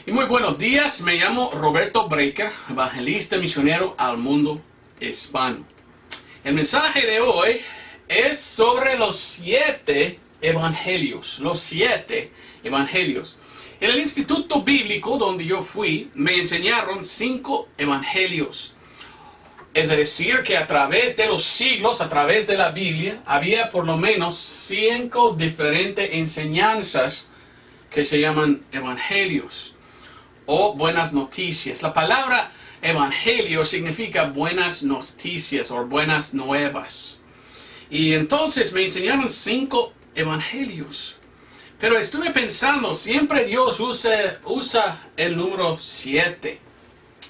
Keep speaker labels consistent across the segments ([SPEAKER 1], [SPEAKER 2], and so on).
[SPEAKER 1] Y muy buenos días, me llamo Roberto Breaker, evangelista misionero al mundo hispano. El mensaje de hoy es sobre los 7 evangelios, En el instituto bíblico donde yo fui, me enseñaron 5 evangelios. Es decir, que a través de los siglos, a través de la Biblia, había por lo menos 5 diferentes enseñanzas que se llaman evangelios o buenas noticias. La palabra evangelio significa buenas noticias o buenas nuevas. Y entonces me enseñaron 5 evangelios. Pero estuve pensando, siempre Dios usa el número 7.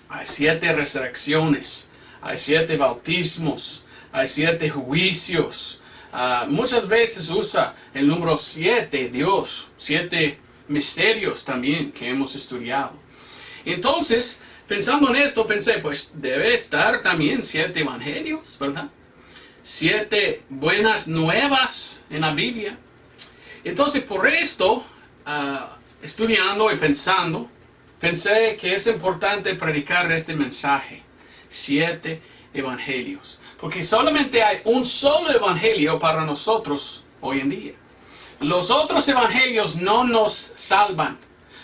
[SPEAKER 1] Hay 7 resurrecciones, hay 7 bautismos, hay 7 juicios. Muchas veces usa el número 7 Dios, 7 misterios también que hemos estudiado. Entonces, pensando en esto, pensé, pues debe estar también 7 evangelios, ¿verdad? 7 buenas nuevas en la Biblia. Entonces, por esto, estudiando y pensando, pensé que es importante predicar este mensaje. 7 evangelios. Porque solamente hay un solo evangelio para nosotros hoy en día. Los otros evangelios no nos salvan.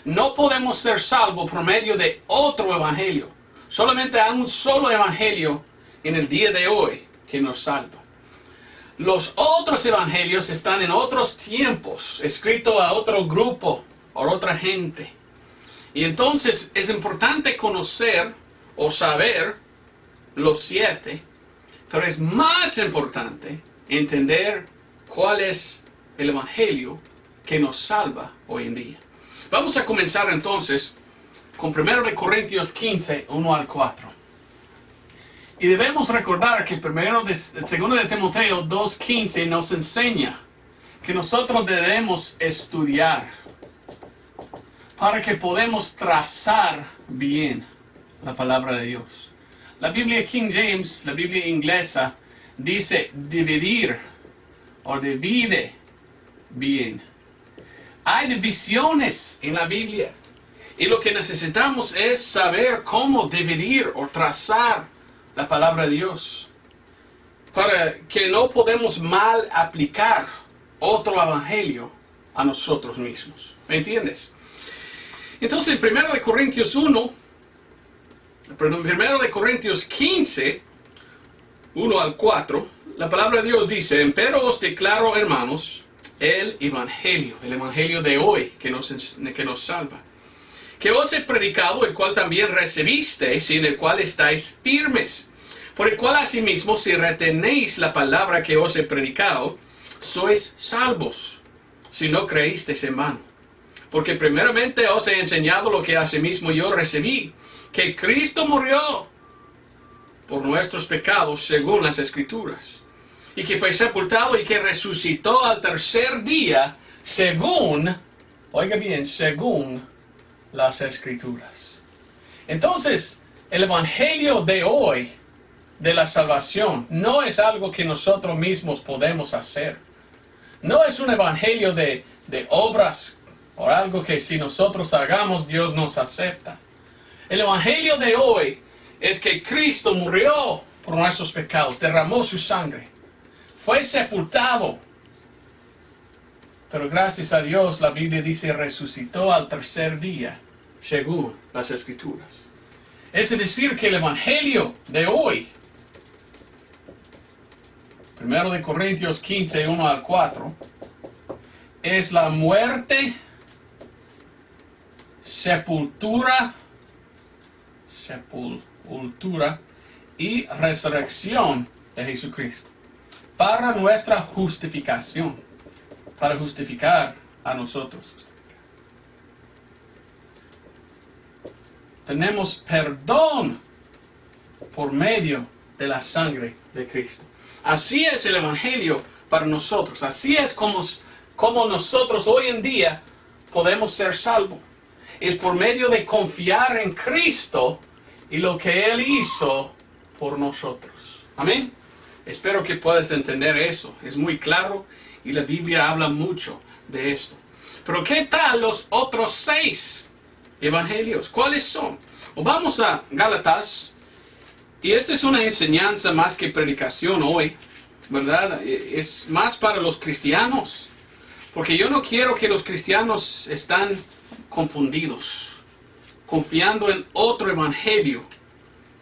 [SPEAKER 1] No podemos ser salvos por medio de otro evangelio. Solamente hay un solo evangelio en el día de hoy que nos salva. Los otros evangelios están en otros tiempos, escritos a otro grupo o otra gente. Y entonces es importante conocer o saber los 7, pero es más importante entender cuál es el evangelio que nos salva hoy en día. Vamos a comenzar entonces con 1 Corintios 15, 1 al 4. Y debemos recordar que 2 de Timoteo 2:15 nos enseña que nosotros debemos estudiar para que podamos trazar bien la palabra de Dios. La Biblia King James, la Biblia inglesa, dice dividir o divide bien. Hay divisiones en la Biblia y lo que necesitamos es saber cómo dividir o trazar la palabra de Dios para que no podamos mal aplicar otro evangelio a nosotros mismos. ¿Me entiendes? Entonces, en 1 de Corintios 1, 1 de Corintios 15, 1 al 4, la palabra de Dios dice: Empero os declaro, hermanos, el evangelio de hoy que nos salva, que os he predicado, el cual también recibisteis y en el cual estáis firmes, por el cual asimismo, si retenéis la palabra que os he predicado, sois salvos, si no creísteis en vano. Porque primeramente os he enseñado lo que asimismo yo recibí, que Cristo murió por nuestros pecados según las Escrituras, y que fue sepultado y que resucitó al tercer día según, oiga bien, según las Escrituras. Entonces, el evangelio de hoy, de la salvación, no es algo que nosotros mismos podemos hacer. No es un evangelio de obras o algo que si nosotros hagamos, Dios nos acepta. El evangelio de hoy es que Cristo murió por nuestros pecados, derramó su sangre, fue sepultado, pero gracias a Dios la Biblia dice resucitó al tercer día, según las Escrituras. Es decir, que el evangelio de hoy, 1 de Corintios 15, 1 al 4, es la muerte, sepultura y resurrección de Jesucristo para nuestra justificación, para justificar a nosotros. Tenemos perdón por medio de la sangre de Cristo. Así es el evangelio para nosotros. Así es como nosotros hoy en día podemos ser salvos. Es por medio de confiar en Cristo y lo que Él hizo por nosotros. Amén. Espero que puedas entender eso. Es muy claro y la Biblia habla mucho de esto. Pero ¿qué tal los otros 6 evangelios. ¿Cuáles son? Vamos a Gálatas, y esta es una enseñanza más que predicación hoy, ¿verdad? Es más para los cristianos, porque yo no quiero que los cristianos están confundidos, confiando en otro evangelio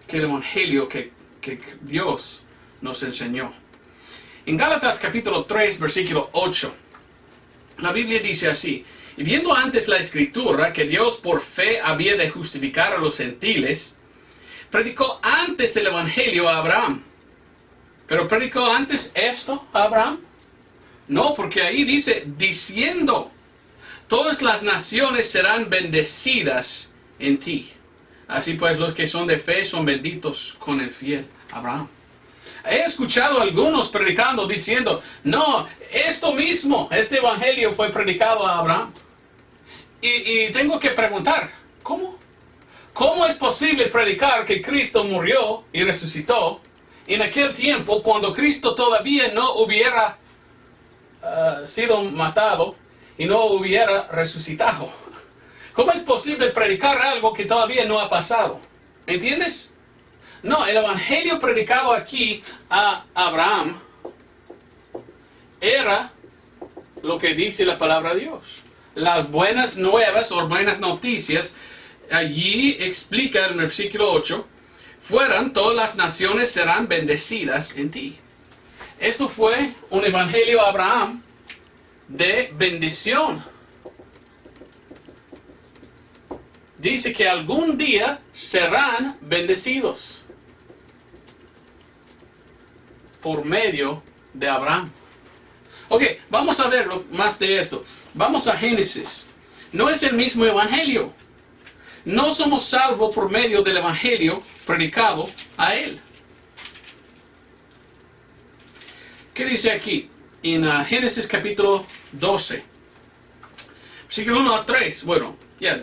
[SPEAKER 1] que el evangelio que Dios nos enseñó. En Gálatas capítulo 3, versículo 8, la Biblia dice así: y viendo antes la escritura que Dios por fe había de justificar a los gentiles, predicó antes el evangelio a Abraham. ¿Pero predicó antes esto a Abraham? No, porque ahí dice, diciendo, todas las naciones serán bendecidas en ti. Así pues, los que son de fe son benditos con el fiel Abraham. He escuchado a algunos predicando diciendo, no, esto mismo, este evangelio fue predicado a Abraham. Y tengo que preguntar, ¿cómo? ¿Cómo es posible predicar que Cristo murió y resucitó en aquel tiempo cuando Cristo todavía no hubiera sido matado y no hubiera resucitado? ¿Cómo es posible predicar algo que todavía no ha pasado? ¿Entiendes? No, el evangelio predicado aquí a Abraham era lo que dice la palabra de Dios. Las buenas nuevas o buenas noticias, allí explica en el versículo 8, fueran todas las naciones serán bendecidas en ti. Esto fue un evangelio a Abraham de bendición. Dice que algún día serán bendecidos por medio de Abraham. Ok, vamos a ver más de esto. Vamos a Génesis. No es el mismo evangelio. No somos salvos por medio del evangelio predicado a él. ¿Qué dice aquí? En Génesis capítulo 12. Versículo 1 al 3. Bueno,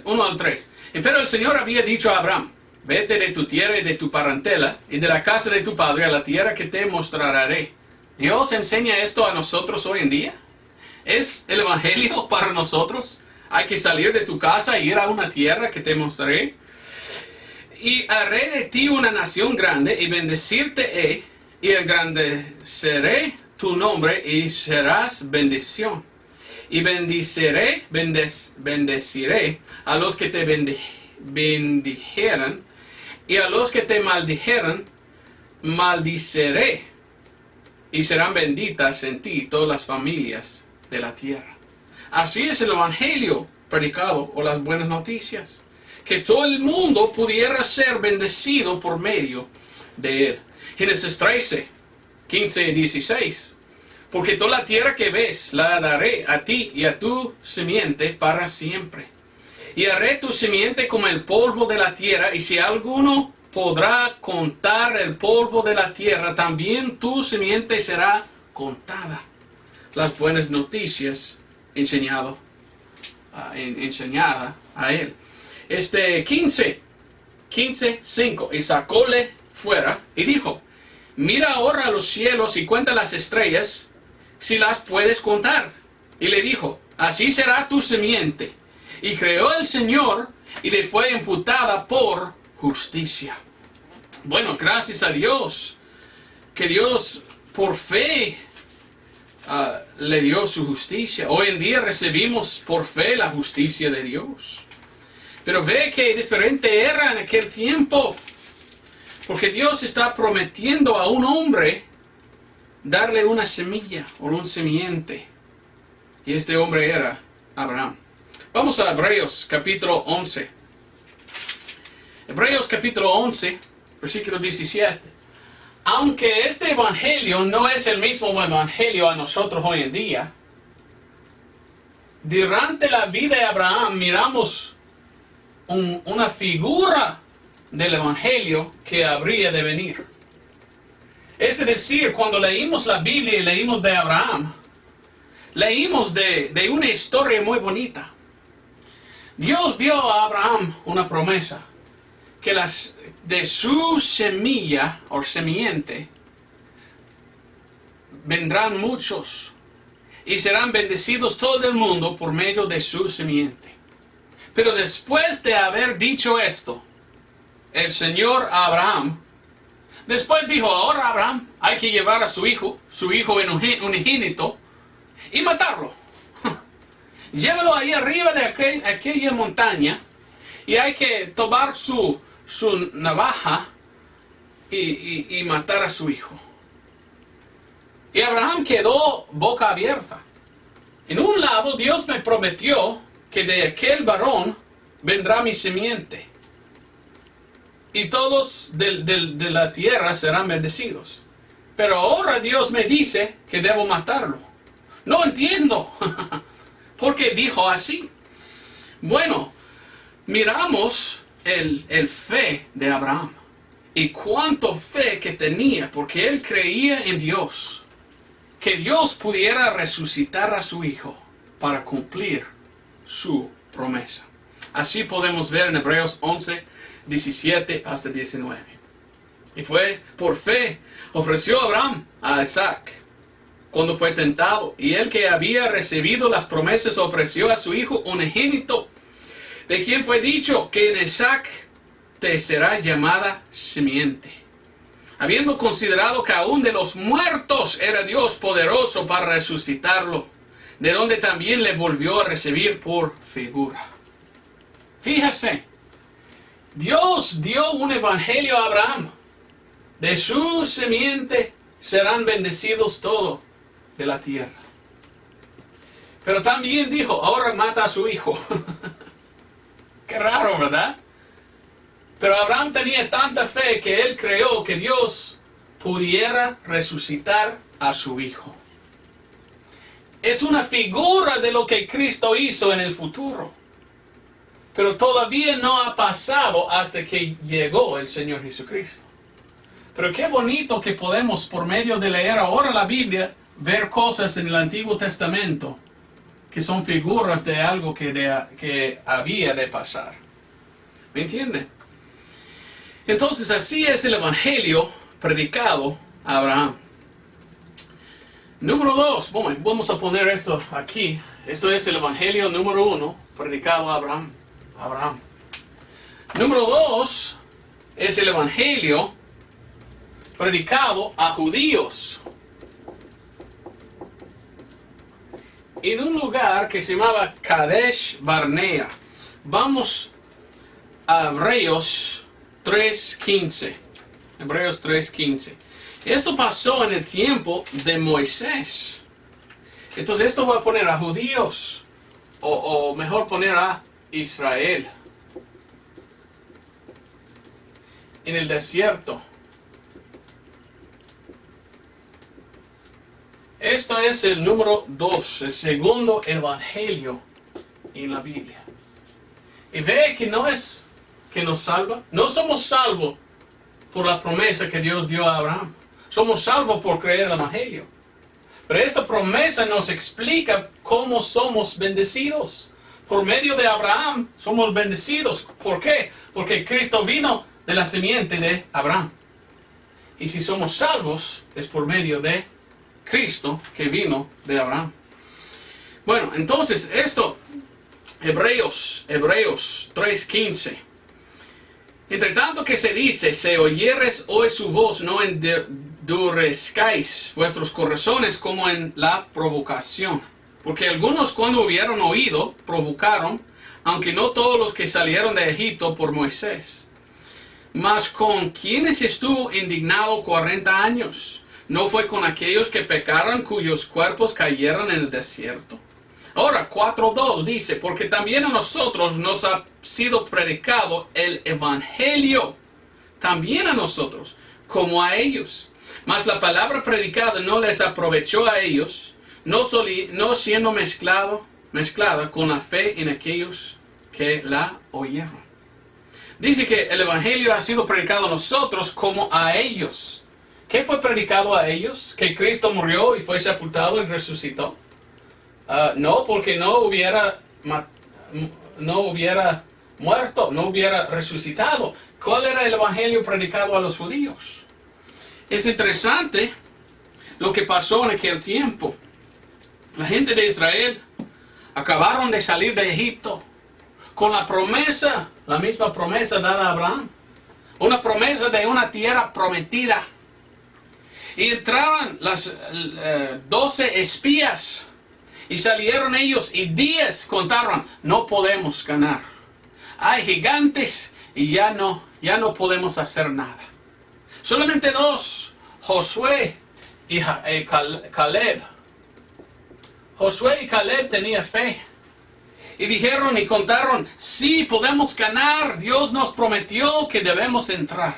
[SPEAKER 1] 1 al 3. Pero el Señor había dicho a Abraham, vete de tu tierra y de tu parentela y de la casa de tu padre a la tierra que te mostraré. ¿Dios enseña esto a nosotros hoy en día? ¿Es el evangelio para nosotros? Hay que salir de tu casa e ir a una tierra que te mostraré. Y haré de ti una nación grande y bendecirte he, y engrandeceré tu nombre y serás bendición. Y bendeciré a los que te bendijeran, y a los que te maldijeran, maldiciré. Y serán benditas en ti todas las familias de la tierra. Así es el evangelio predicado o las buenas noticias. Que todo el mundo pudiera ser bendecido por medio de él. Génesis 13, 15 y 16. Porque toda la tierra que ves la daré a ti y a tu simiente para siempre. Y haré tu simiente como el polvo de la tierra, y si alguno podrá contar el polvo de la tierra, también tu simiente será contada. Las buenas noticias enseñada a él. 15, 5. Y sacóle fuera y dijo, mira ahora a los cielos y cuenta las estrellas, si las puedes contar. Y le dijo, así será tu simiente. Y creó el Señor y le fue imputada por justicia. Bueno, gracias a Dios, que Dios por fe le dio su justicia. Hoy en día recibimos por fe la justicia de Dios. Pero ve que diferente era en aquel tiempo. Porque Dios está prometiendo a un hombre darle una semilla o un simiente. Y este hombre era Abraham. Vamos a Hebreos capítulo 11. Hebreos capítulo 11, versículo 17. Aunque este evangelio no es el mismo evangelio a nosotros hoy en día, durante la vida de Abraham miramos una figura del evangelio que habría de venir. Es decir, cuando leímos la Biblia y leímos de Abraham, leímos de una historia muy bonita. Dios dio a Abraham una promesa, que de su semilla o semiente vendrán muchos y serán bendecidos todo el mundo por medio de su semiente. Pero después de haber dicho esto, el Señor Abraham, después dijo, ahora Abraham, hay que llevar a su hijo unigénito, y matarlo. Llévalo ahí arriba de aquella montaña, y hay que tomar su navaja y matar a su hijo. Y Abraham quedó boca abierta. En un lado, Dios me prometió que de aquel varón vendrá mi simiente, y todos de la tierra serán bendecidos. Pero ahora Dios me dice que debo matarlo. No entiendo por qué dijo así. Bueno, miramos el fe de Abraham y cuánto fe que tenía, porque él creía en Dios, que Dios pudiera resucitar a su hijo para cumplir su promesa. Así podemos ver en Hebreos 11, 17 hasta 19. Y fue por fe, ofreció Abraham a Isaac cuando fue tentado, y él que había recibido las promesas ofreció a su hijo unigénito, de quien fue dicho que en Isaac te será llamada simiente, habiendo considerado que aún de los muertos era Dios poderoso para resucitarlo, de donde también le volvió a recibir por figura. Fíjese, Dios dio un evangelio a Abraham. De su simiente serán bendecidos todos de la tierra. Pero también dijo, ahora mata a su hijo. Qué raro, ¿verdad? Pero Abraham tenía tanta fe que él creyó que Dios pudiera resucitar a su hijo. Es una figura de lo que Cristo hizo en el futuro. Pero todavía no ha pasado hasta que llegó el Señor Jesucristo. Pero qué bonito que podemos, por medio de leer ahora la Biblia, ver cosas en el Antiguo Testamento que son figuras de algo que había de pasar. ¿Me entienden? Entonces así es el Evangelio predicado a Abraham. Número 2, bueno, vamos a poner esto aquí. Esto es el Evangelio número 1, predicado a Abraham. Número 2 es el Evangelio predicado a judíos en un lugar que se llamaba Kadesh Barnea. Vamos a Hebreos 3:15. Hebreos 3:15. Esto pasó en el tiempo de Moisés. Entonces esto va a poner a judíos, o mejor poner a Israel en el desierto. Esto es el número 2, el segundo evangelio en la Biblia. Y ve que no es que nos salva. No somos salvos por la promesa que Dios dio a Abraham. Somos salvos por creer el evangelio. Pero esta promesa nos explica cómo somos bendecidos. Por medio de Abraham somos bendecidos. ¿Por qué? Porque Cristo vino de la simiente de Abraham. Y si somos salvos es por medio de Cristo que vino de Abraham. Bueno, entonces esto, Hebreos 3:15. Entre tanto que se dice, si oyeres hoy su voz, no endurezcáis vuestros corazones como en la provocación. Porque algunos cuando hubieron oído, provocaron, aunque no todos los que salieron de Egipto por Moisés. Mas con quienes estuvo indignado 40 años. ¿No fue con aquellos que pecaron cuyos cuerpos cayeron en el desierto? Ahora, 4:2 dice, porque también a nosotros nos ha sido predicado el evangelio, también a nosotros, como a ellos. Mas la palabra predicada no les aprovechó a ellos, no siendo mezclada con la fe en aquellos que la oyeron. Dice que el evangelio ha sido predicado a nosotros como a ellos. ¿Qué fue predicado a ellos? ¿Que Cristo murió y fue sepultado y resucitó? No, porque no hubiera muerto, no hubiera resucitado. ¿Cuál era el evangelio predicado a los judíos? Es interesante lo que pasó en aquel tiempo. La gente de Israel acabaron de salir de Egipto. con la promesa, la misma promesa dada a Abraham. Una promesa de una tierra prometida. Y entraban las 12 espías. Y salieron ellos y 10 contaron, no podemos ganar. Hay gigantes y ya no podemos hacer nada. Solamente 2, Josué y Caleb. Josué y Caleb tenían fe. Y dijeron y contaron, sí, podemos ganar. Dios nos prometió que debemos entrar.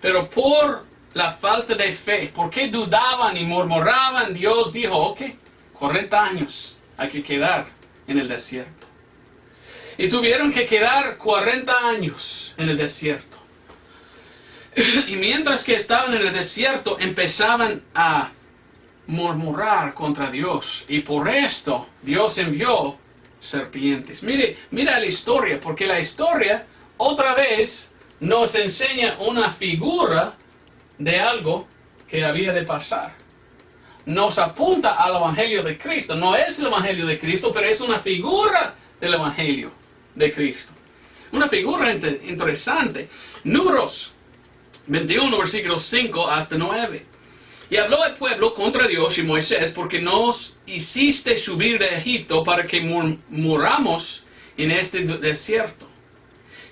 [SPEAKER 1] Pero por la falta de fe, porque dudaban y murmuraban, Dios dijo, ok, 40 años hay que quedar en el desierto. Y tuvieron que quedar 40 años en el desierto. Y mientras que estaban en el desierto, empezaban a murmurar contra Dios. Y por esto, Dios envió serpientes. Mira la historia, porque la historia, otra vez, nos enseña una figura de algo que había de pasar. Nos apunta al Evangelio de Cristo. No es el Evangelio de Cristo, pero es una figura del Evangelio de Cristo. Una figura interesante. Números 21, versículos 5 hasta 9. Y habló el pueblo contra Dios y Moisés, porque nos hiciste subir de Egipto para que muramos en este desierto.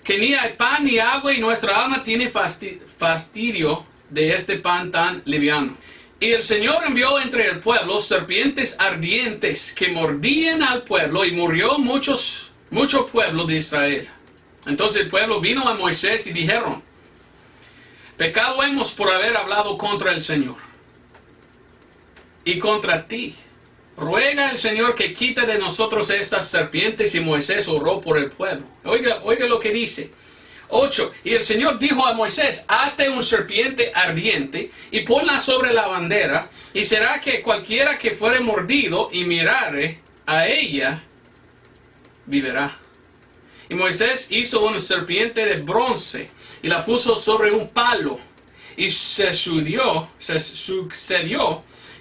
[SPEAKER 1] Que ni hay pan ni agua y nuestra alma tiene fastidio de este pan tan liviano. Y el Señor envió entre el pueblo serpientes ardientes que mordían al pueblo y murió mucho pueblo de Israel. Entonces el pueblo vino a Moisés y dijeron, pecado hemos por haber hablado contra el Señor y contra ti. Ruega al Señor que quite de nosotros estas serpientes. Y Moisés oró por el pueblo. Oiga lo que dice. 8. Y el Señor dijo a Moisés, hazte un serpiente ardiente y ponla sobre la bandera, y será que cualquiera que fuere mordido y mirare a ella, vivirá. Y Moisés hizo una serpiente de bronce y la puso sobre un palo. Y se sucedió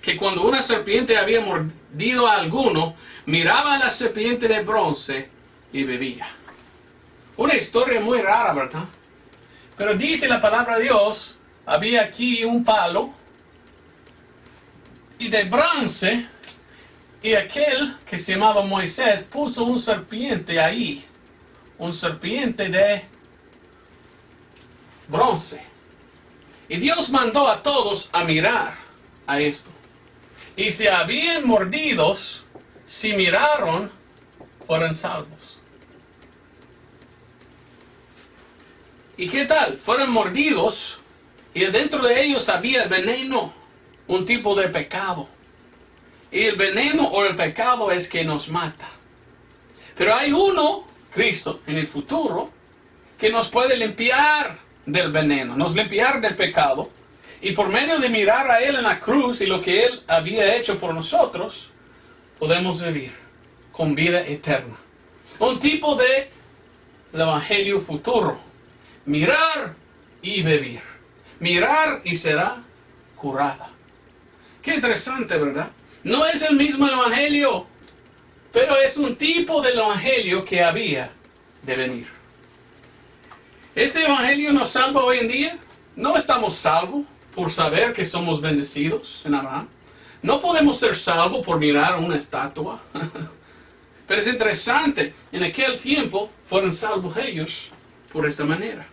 [SPEAKER 1] que cuando una serpiente había mordido a alguno, miraba a la serpiente de bronce y bebía. Una historia muy rara, ¿verdad? Pero dice la palabra de Dios, había aquí un palo y de bronce, y aquel que se llamaba Moisés puso un serpiente ahí, un serpiente de bronce. Y Dios mandó a todos a mirar a esto. Y si habían mordidos, si miraron, fueron salvos. ¿Y qué tal? Fueron mordidos y dentro de ellos había veneno, un tipo de pecado. Y el veneno o el pecado es que nos mata. Pero hay uno, Cristo, en el futuro, que nos puede limpiar del veneno, nos limpiar del pecado. Y por medio de mirar a Él en la cruz y lo que Él había hecho por nosotros, podemos vivir con vida eterna. Un tipo de evangelio futuro. Mirar y vivir. Mirar y será curada. Qué interesante, ¿verdad? No es el mismo evangelio, pero es un tipo del evangelio que había de venir. ¿Este evangelio nos salva hoy en día? No estamos salvos por saber que somos bendecidos en Abraham. No podemos ser salvos por mirar una estatua. Pero es interesante, en aquel tiempo fueron salvos ellos por esta manera.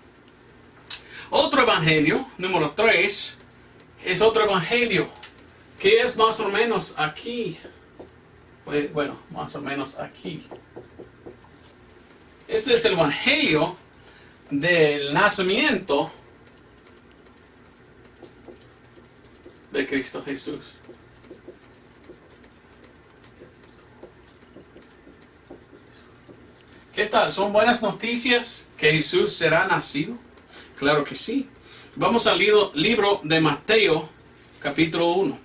[SPEAKER 1] Otro evangelio, número 3, es otro evangelio que es más o menos aquí. Bueno, más o menos aquí. Este es el evangelio del nacimiento de Cristo Jesús. ¿Qué tal? ¿Son buenas noticias que Jesús será nacido? Claro que sí. Vamos al libro de Mateo, capítulo 1.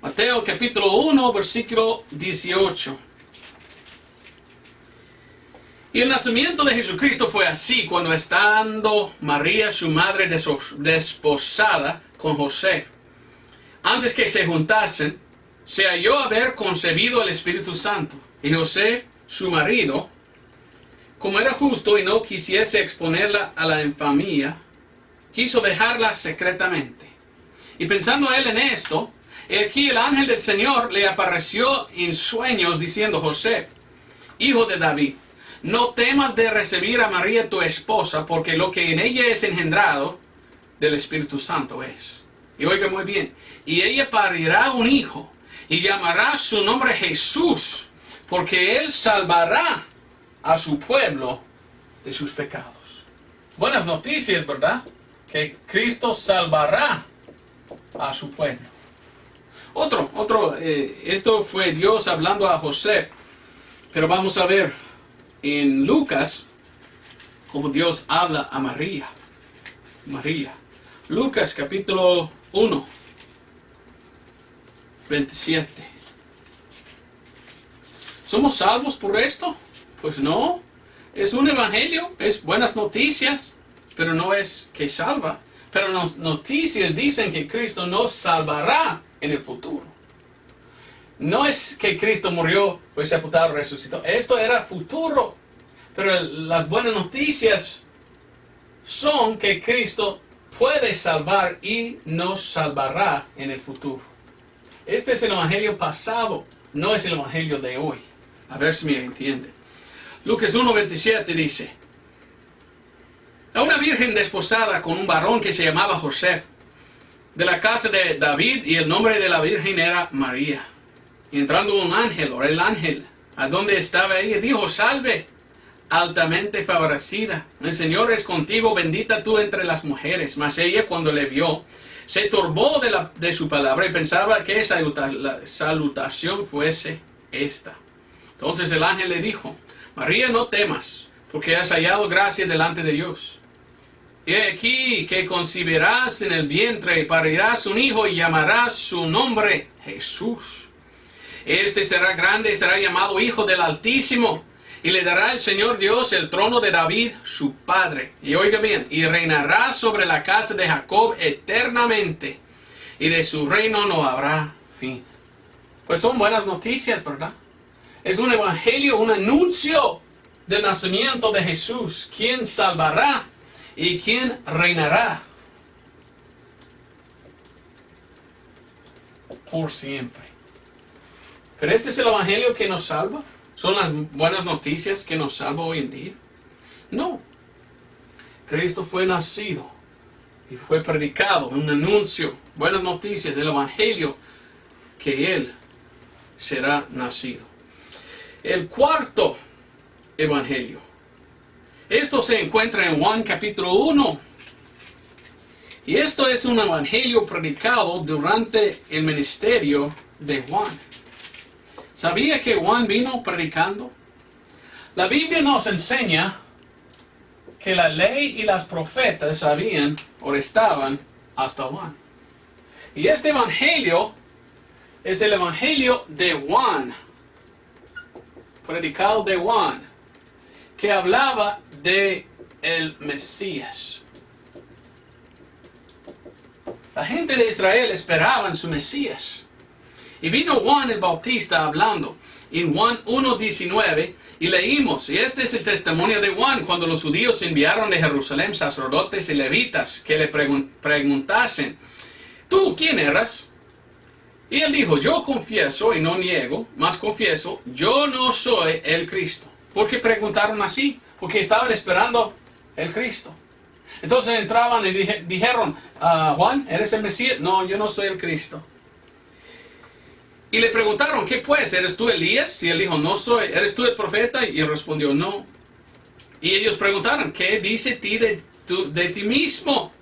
[SPEAKER 1] Mateo, capítulo 1, versículo 18. Y el nacimiento de Jesucristo fue así, cuando estando María, su madre, desposada con José. Antes que se juntasen, se halló haber concebido el Espíritu Santo. Y José, su marido, como era justo y no quisiese exponerla a la infamia, quiso dejarla secretamente. Y pensando él en esto, aquí el ángel del Señor le apareció en sueños diciendo: José, hijo de David, no temas de recibir a María tu esposa, porque lo que en ella es engendrado del Espíritu Santo es. Y oiga muy bien, y ella parirá un hijo, y llamará su nombre Jesús, porque él salvará a su pueblo de sus pecados. Buenas noticias, ¿verdad? Que Cristo salvará a su pueblo. Esto fue Dios hablando a José, pero vamos a ver en Lucas cómo Dios habla a María. Lucas capítulo 1, 27. ¿Somos salvos por esto? Pues no. Es un evangelio, es buenas noticias, pero no es que salva. Pero las noticias dicen que Cristo nos salvará en el futuro. No es que Cristo murió, fue sepultado, resucitó. Esto era futuro. Pero las buenas noticias son que Cristo puede salvar y nos salvará en el futuro. Este es el evangelio pasado, no es el evangelio de hoy. A ver si me entiende. Lucas 1:27 dice: a una virgen desposada con un varón que se llamaba José, de la casa de David, y el nombre de la virgen era María. Y entrando un ángel, o el ángel, a donde estaba ella, dijo: salve, altamente favorecida, el Señor es contigo, bendita tú entre las mujeres. Mas ella, cuando le vio, se turbó de su palabra y pensaba que la salutación fuese esta. Entonces el ángel le dijo: María, no temas, porque has hallado gracia delante de Dios. Y aquí que concebirás en el vientre y parirás un hijo y llamarás su nombre Jesús. Este será grande y será llamado Hijo del Altísimo, y le dará el Señor Dios el trono de David, su padre. Y oiga bien, y reinará sobre la casa de Jacob eternamente, y de su reino no habrá fin. Pues son buenas noticias, ¿verdad? Es un evangelio, un anuncio del nacimiento de Jesús, quien salvará y quien reinará por siempre. Pero este es el evangelio que nos salva. ¿Son las buenas noticias que nos salva hoy en día? No. Cristo fue nacido y fue predicado, un anuncio, buenas noticias del evangelio, que Él será nacido. El cuarto evangelio. Esto se encuentra en Juan capítulo 1. Y esto es un evangelio predicado durante el ministerio de Juan. ¿Sabía que Juan vino predicando? La Biblia nos enseña que la ley y las profetas sabían o estaban hasta Juan. Y este evangelio es el evangelio de Juan, predicado de Juan, que hablaba de el Mesías. La gente de Israel esperaba en su Mesías. Y vino Juan el Bautista hablando en Juan 1:19 y leímos, y este es el testimonio de Juan cuando los judíos enviaron de Jerusalén sacerdotes y levitas que le preguntasen: ¿tú quién eras? Y él dijo: yo confieso y no niego, mas confieso, yo no soy el Cristo. ¿Por qué preguntaron así? Porque estaban esperando el Cristo. Entonces entraban y dijeron: Juan, ¿eres el Mesías? No, yo no soy el Cristo. Y le preguntaron: ¿qué pues? ¿Eres tú Elías? Y él dijo: no soy. ¿Eres tú el profeta? Y él respondió: no. Y ellos preguntaron: ¿qué dice de ti mismo?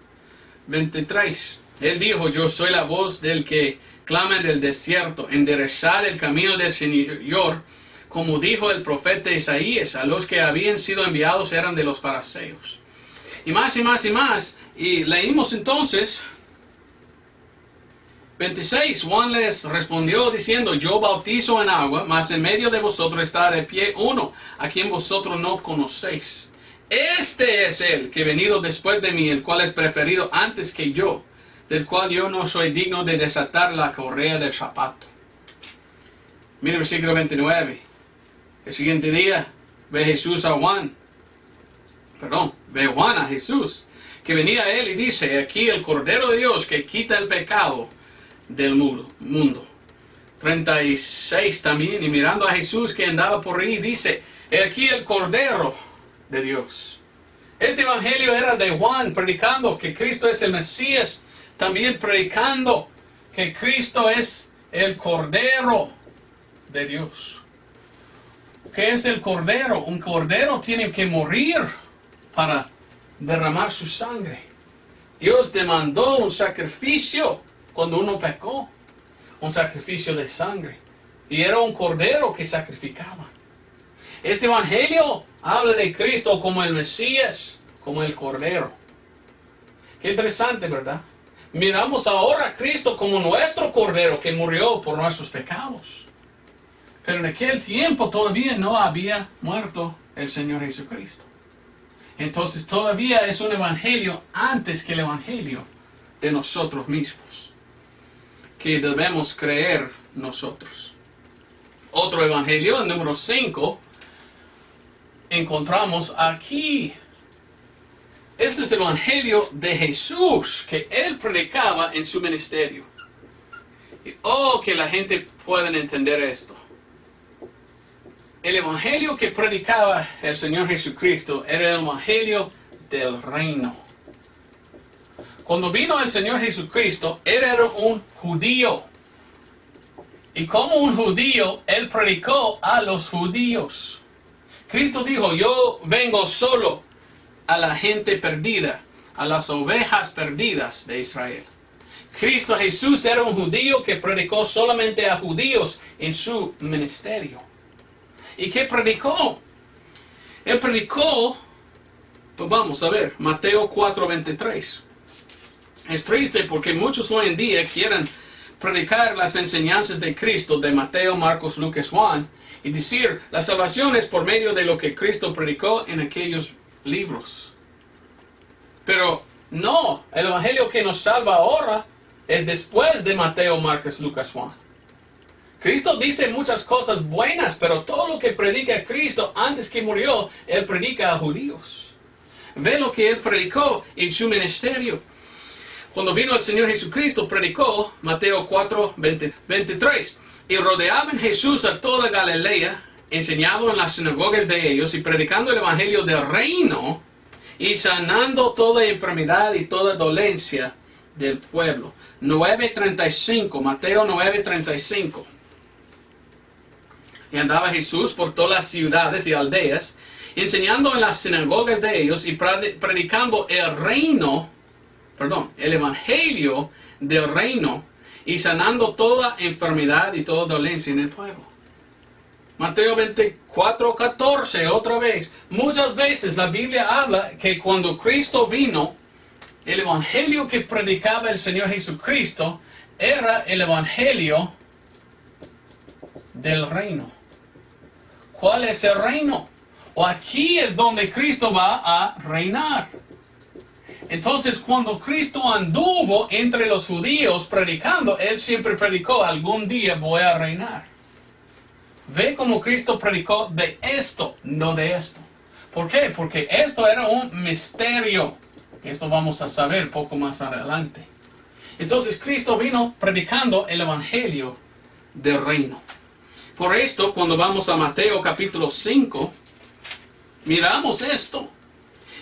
[SPEAKER 1] 23. Él dijo: yo soy la voz del que clama en el desierto, enderezad el camino del Señor, como dijo el profeta Isaías. A los que habían sido enviados eran de los fariseos. Y más y más y más. Y leímos entonces 26, Juan les respondió diciendo: yo bautizo en agua, mas en medio de vosotros está de pie uno, a quien vosotros no conocéis. Este es el que venido después de mí, el cual es preferido antes que yo, del cual yo no soy digno de desatar la correa del zapato. Mire el versículo 29. El siguiente día ve Juan a Jesús, que venía a él y dice, aquí el Cordero de Dios que quita el pecado del mundo. 36 también, y mirando a Jesús que andaba por ahí, dice, aquí el Cordero de Dios. Este evangelio era de Juan, predicando que Cristo es el Mesías, también predicando que Cristo es el Cordero de Dios. ¿Qué es el Cordero? Un Cordero tiene que morir para derramar su sangre. Dios demandó un sacrificio cuando uno pecó, un sacrificio de sangre, y era un Cordero que sacrificaba. Este evangelio habla de Cristo como el Mesías, como el Cordero. Qué interesante, ¿verdad? Miramos ahora a Cristo como nuestro Cordero que murió por nuestros pecados. Pero en aquel tiempo todavía no había muerto el Señor Jesucristo. Entonces todavía es un evangelio antes que el evangelio de nosotros mismos, que debemos creer nosotros. Otro evangelio, el número 5, encontramos aquí. Este es el evangelio de Jesús que él predicaba en su ministerio. Y que la gente pueda entender esto. El evangelio que predicaba el Señor Jesucristo era el evangelio del reino. Cuando vino el Señor Jesucristo, él era un judío. Y como un judío, él predicó a los judíos. Cristo dijo, yo vengo solo a la gente perdida, a las ovejas perdidas de Israel. Cristo Jesús era un judío que predicó solamente a judíos en su ministerio. ¿Y qué predicó? Él predicó, pues vamos a ver, Mateo 4:23. Es triste porque muchos hoy en día quieren predicar las enseñanzas de Cristo de Mateo, Marcos, Lucas, Juan, y decir, la salvación es por medio de lo que Cristo predicó en aquellos libros. Pero no, el evangelio que nos salva ahora es después de Mateo, Marcos, Lucas, Juan. Cristo dice muchas cosas buenas, pero todo lo que predica Cristo antes que murió, él predica a judíos. Ve lo que él predicó en su ministerio. Cuando vino el Señor Jesucristo, predicó Mateo 4:23. Y rodeaban Jesús a toda Galilea, enseñando en las sinagogas de ellos y predicando el evangelio del reino y sanando toda enfermedad y toda dolencia del pueblo. 9:35, Mateo 9:35. Y andaba Jesús por todas las ciudades y aldeas, enseñando en las sinagogas de ellos y predicando el evangelio del reino y sanando toda enfermedad y toda dolencia en el pueblo. Mateo 24:14, otra vez. Muchas veces la Biblia habla que cuando Cristo vino, el evangelio que predicaba el Señor Jesucristo era el evangelio del reino. ¿Cuál es el reino? O aquí es donde Cristo va a reinar. Entonces, cuando Cristo anduvo entre los judíos predicando, él siempre predicó, algún día voy a reinar. Ve cómo Cristo predicó de esto, no de esto. ¿Por qué? Porque esto era un misterio. Esto vamos a saber poco más adelante. Entonces, Cristo vino predicando el evangelio del reino. Por esto, cuando vamos a Mateo capítulo 5, miramos esto.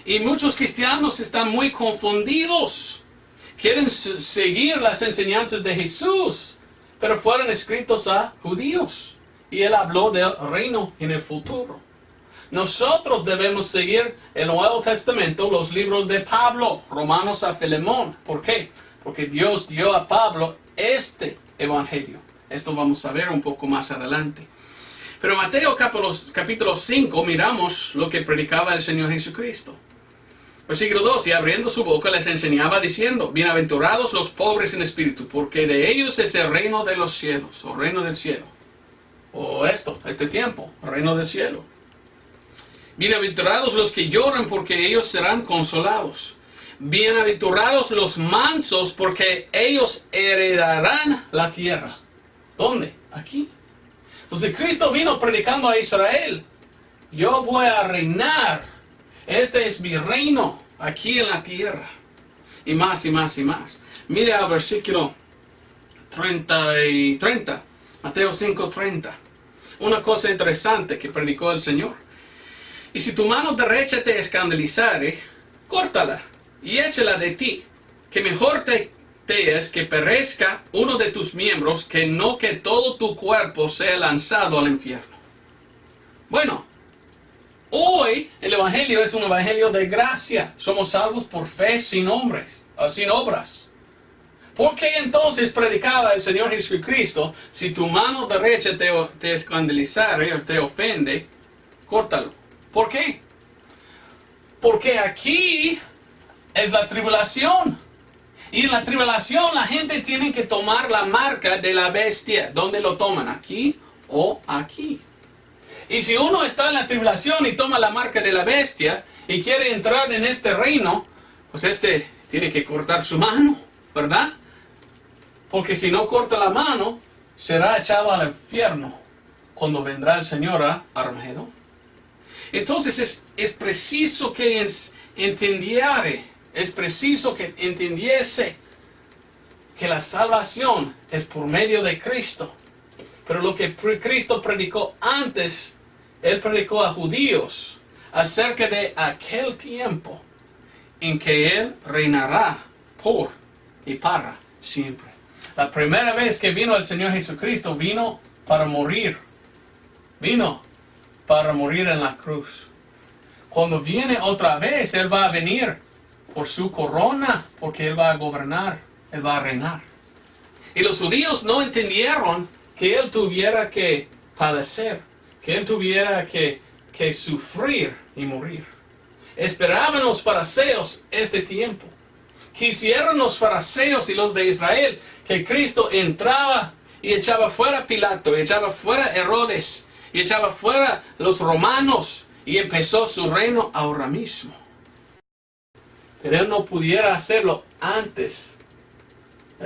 [SPEAKER 1] Y muchos cristianos están muy confundidos. Quieren seguir las enseñanzas de Jesús, pero fueron escritos a judíos. Y él habló del reino en el futuro. Nosotros debemos seguir el Nuevo Testamento, los libros de Pablo, Romanos a Filemón. ¿Por qué? Porque Dios dio a Pablo este evangelio. Esto vamos a ver un poco más adelante. Pero en Mateo capítulo 5 miramos lo que predicaba el Señor Jesucristo. Versículo 2, y abriendo su boca les enseñaba diciendo, bienaventurados los pobres en espíritu, porque de ellos es el reino de los cielos, o reino del cielo. O este tiempo, reino del cielo. Bienaventurados los que lloran, porque ellos serán consolados. Bienaventurados los mansos, porque ellos heredarán la tierra. ¿Dónde? Aquí. Entonces Cristo vino predicando a Israel. Yo voy a reinar. Este es mi reino aquí en la tierra. Y más y más y más. Mire al versículo 30. Mateo 5:30. Una cosa interesante que predicó el Señor. Y si tu mano derecha te escandalizare, córtala y échala de ti, que mejor te es que perezca uno de tus miembros que no que todo tu cuerpo sea lanzado al infierno. Bueno, hoy el evangelio es un evangelio de gracia. Somos salvos por fe sin obras. ¿Por qué entonces predicaba el Señor Jesucristo? Si tu mano derecha te escandalizare o te ofende, córtalo. ¿Por qué? Porque aquí es la tribulación. Y en la tribulación la gente tiene que tomar la marca de la bestia. ¿Dónde lo toman? ¿Aquí o aquí? Y si uno está en la tribulación y toma la marca de la bestia y quiere entrar en este reino, pues tiene que cortar su mano, ¿verdad? Porque si no corta la mano, será echado al infierno cuando vendrá el Señor a Armagedón. Entonces es preciso que entendiese que la salvación es por medio de Cristo. Pero lo que Cristo predicó antes, Él predicó a judíos acerca de aquel tiempo en que Él reinará por y para siempre. La primera vez que vino el Señor Jesucristo, vino para morir. Vino para morir en la cruz. Cuando viene otra vez, Él va a venir por su corona, porque Él va a gobernar, Él va a reinar. Y los judíos no entendieron que Él tuviera que padecer, que Él tuviera que sufrir y morir. Esperaban los fariseos este tiempo. Quisieron los fariseos y los de Israel que Cristo entraba y echaba fuera a Pilato, y echaba fuera a Herodes, y echaba fuera los romanos, y empezó su reino ahora mismo. Pero Él no pudiera hacerlo antes.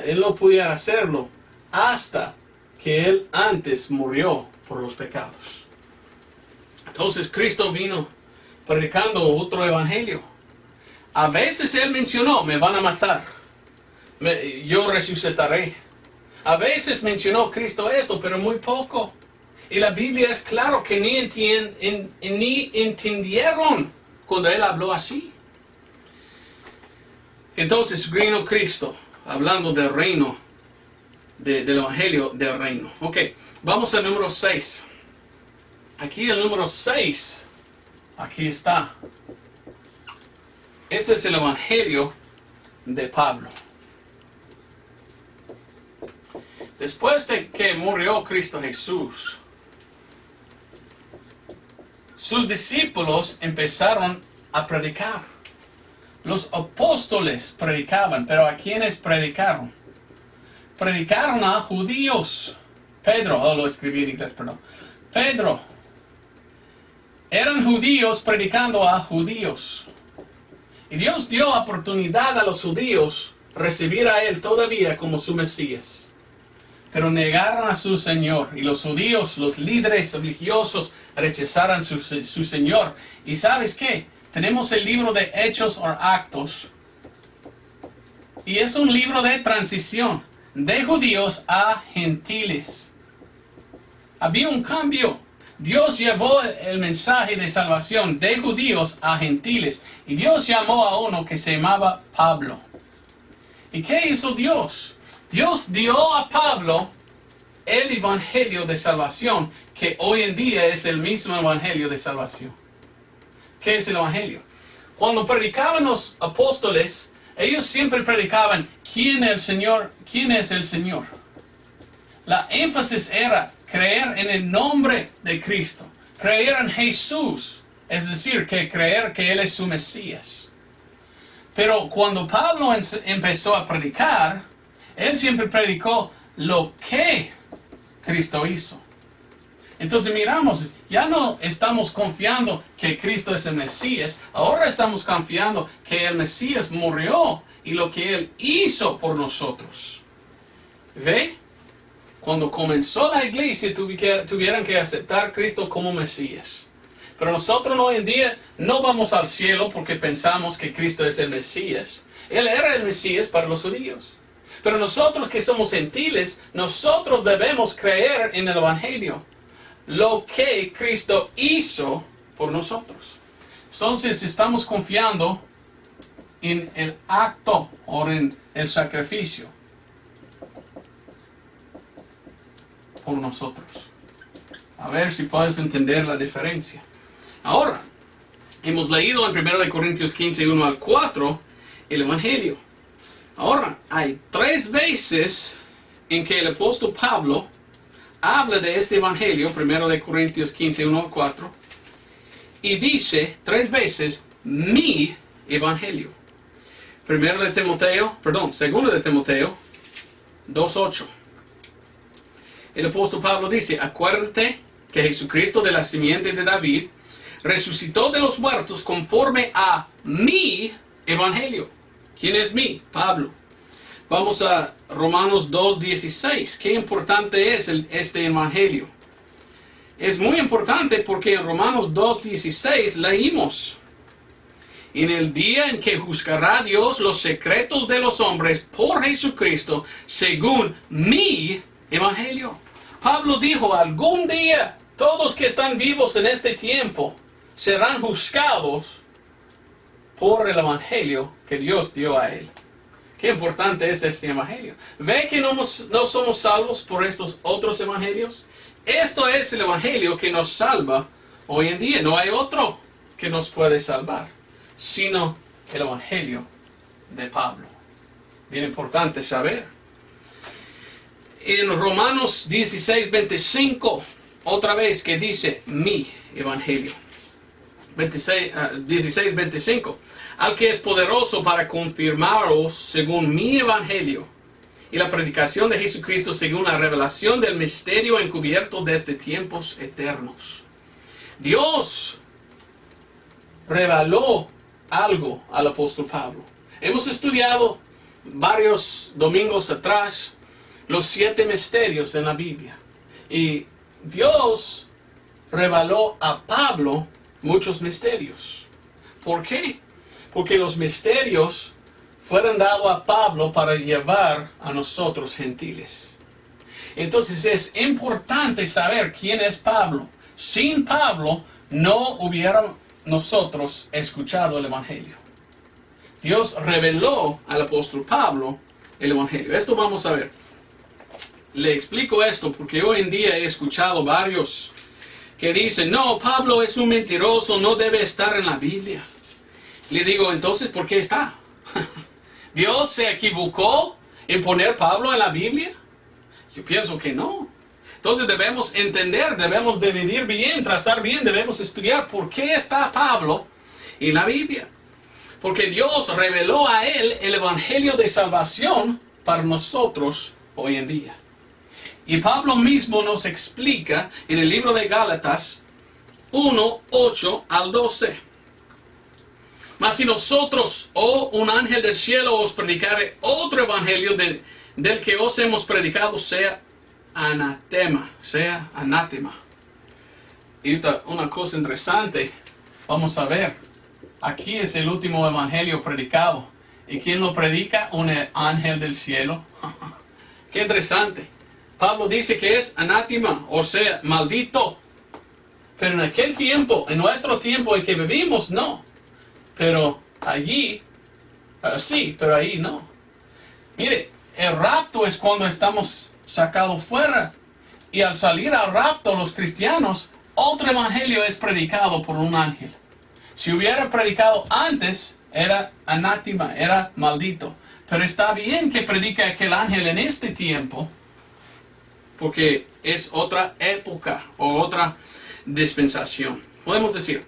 [SPEAKER 1] Él no pudiera hacerlo hasta que Él antes murió por los pecados. Entonces Cristo vino predicando otro evangelio. A veces Él mencionó, me van a matar, yo resucitaré. A veces mencionó Cristo esto, pero muy poco. Y la Biblia es claro que ni entendieron cuando Él habló así. Entonces vino Cristo hablando del reino, del evangelio del reino. Ok, vamos al número 6. Aquí el número 6, aquí está. Este es el evangelio de Pablo. Después de que murió Cristo Jesús, sus discípulos empezaron a predicar. Los apóstoles predicaban, pero ¿a quiénes predicaron? Predicaron a judíos. Pedro, lo escribí en inglés, perdón. Pedro. Eran judíos predicando a judíos. Y Dios dio oportunidad a los judíos recibir a Él todavía como su Mesías. Pero negaron a su Señor. Y los judíos, los líderes religiosos, rechazaron su Señor. ¿Y sabes qué? Tenemos el libro de Hechos o Actos. Y es un libro de transición de judíos a gentiles. Había un cambio. Dios llevó el mensaje de salvación de judíos a gentiles. Y Dios llamó a uno que se llamaba Pablo. ¿Y qué hizo Dios? Dios dio a Pablo el evangelio de salvación, que hoy en día es el mismo evangelio de salvación. ¿Qué es el evangelio? Cuando predicaban los apóstoles, ellos siempre predicaban ¿quién es el Señor? La énfasis era creer en el nombre de Cristo, creer en Jesús, es decir, que creer que Él es su Mesías. Pero cuando Pablo empezó a predicar, él siempre predicó lo que Cristo hizo. Entonces miramos, ya no estamos confiando que Cristo es el Mesías, ahora estamos confiando que el Mesías murió y lo que Él hizo por nosotros. ¿Ve? cuando comenzó la iglesia, tuvieran que aceptar a Cristo como Mesías. Pero nosotros hoy en día no vamos al cielo porque pensamos que Cristo es el Mesías. Él era el Mesías para los judíos. Pero nosotros que somos gentiles, nosotros debemos creer en el Evangelio, lo que Cristo hizo por nosotros. Entonces estamos confiando en el acto o en el sacrificio por nosotros. A ver si puedes entender la diferencia. Ahora, hemos leído en 1 Corintios 15, 1 al 4, el Evangelio. Ahora, hay 3 veces en que el apóstol Pablo habla de este Evangelio, 1 Corintios 15, 1 al 4, y dice 3 veces, mi Evangelio. 2 de Timoteo 2:8. El apóstol Pablo dice, acuérdate que Jesucristo de la simiente de David resucitó de los muertos conforme a mi Evangelio. ¿Quién es mi? Pablo. Vamos a Romanos 2:16. Qué importante es este Evangelio. Es muy importante porque en Romanos 2:16 leímos, en el día en que juzgará Dios los secretos de los hombres por Jesucristo, según mi Evangelio. Pablo dijo, algún día todos que están vivos en este tiempo serán juzgados por el Evangelio que Dios dio a él. Qué importante es este Evangelio. ¿Ve que no somos salvos por estos otros Evangelios? Esto es el Evangelio que nos salva hoy en día. No hay otro que nos puede salvar, sino el Evangelio de Pablo. Bien importante saber. En Romanos 16:25, otra vez que dice mi Evangelio. 16:25. Al que es poderoso para confirmaros según mi Evangelio y la predicación de Jesucristo según la revelación del misterio encubierto desde tiempos eternos. Dios reveló algo al apóstol Pablo. Hemos estudiado varios domingos atrás los 7 misterios en la Biblia. Y Dios reveló a Pablo muchos misterios. ¿Por qué? Porque los misterios fueron dados a Pablo para llevar a nosotros gentiles. Entonces es importante saber quién es Pablo. Sin Pablo no hubiéramos nosotros escuchado el Evangelio. Dios reveló al apóstol Pablo el Evangelio. Esto vamos a ver. Le explico esto porque hoy en día he escuchado varios que dicen, no, Pablo es un mentiroso, no debe estar en la Biblia. Le digo, entonces, ¿por qué está? ¿Dios se equivocó en poner Pablo en la Biblia? Yo pienso que no. Entonces debemos entender, debemos dividir bien, trazar bien, debemos estudiar por qué está Pablo en la Biblia. Porque Dios reveló a él el Evangelio de salvación para nosotros hoy en día. Y Pablo mismo nos explica en el libro de Gálatas 1:8 al 12. Mas si nosotros, un ángel del cielo, os predicare otro evangelio del que os hemos predicado, sea anatema. Y una cosa interesante, vamos a ver. Aquí es el último evangelio predicado. ¿Y quién lo predica? Un ángel del cielo. Qué interesante. Pablo dice que es anátema, o sea, maldito. Pero en aquel tiempo, en nuestro tiempo en que vivimos, no. Pero allí, sí, pero ahí no. Mire, el rapto es cuando estamos sacados fuera. Y al salir al rapto, los cristianos, otro evangelio es predicado por un ángel. Si hubiera predicado antes, era anátema, era maldito. Pero está bien que predique aquel ángel en este tiempo, porque es otra época o otra dispensación. Podemos decir,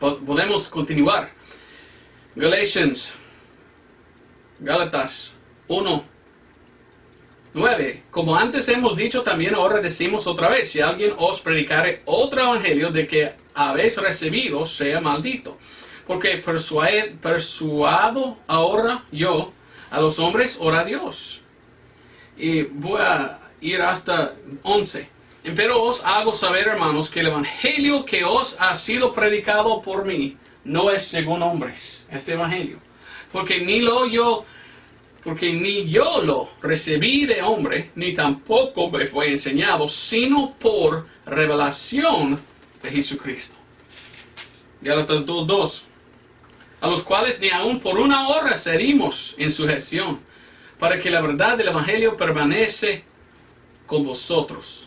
[SPEAKER 1] podemos continuar. Gálatas 1:9. Como antes hemos dicho, también ahora decimos otra vez, si alguien os predicare otro evangelio de que habéis recibido, sea maldito. Porque persuado ahora yo a los hombres, ora a Dios. y voy a ir hasta 11. Pero os hago saber, hermanos, que el evangelio que os ha sido predicado por mí no es según hombres, este evangelio. Porque ni yo lo recibí de hombre, ni tampoco me fue enseñado, sino por revelación de Jesucristo. Gálatas 2:2. A los cuales ni aun por una hora cedimos en sujeción, para que la verdad del evangelio permanece con vosotros.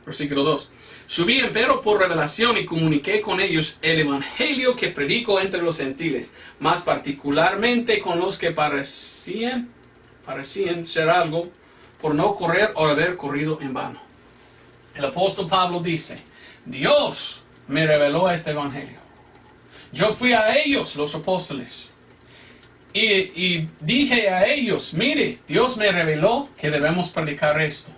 [SPEAKER 1] Versículo 2. Subí empero por revelación y comuniqué con ellos el evangelio que predico entre los gentiles, más particularmente con los que parecían ser algo, por no correr o haber corrido en vano. El apóstol Pablo dice, Dios me reveló este evangelio. Yo fui a ellos, los apóstoles, y dije a ellos, mire, Dios me reveló que debemos predicar esto.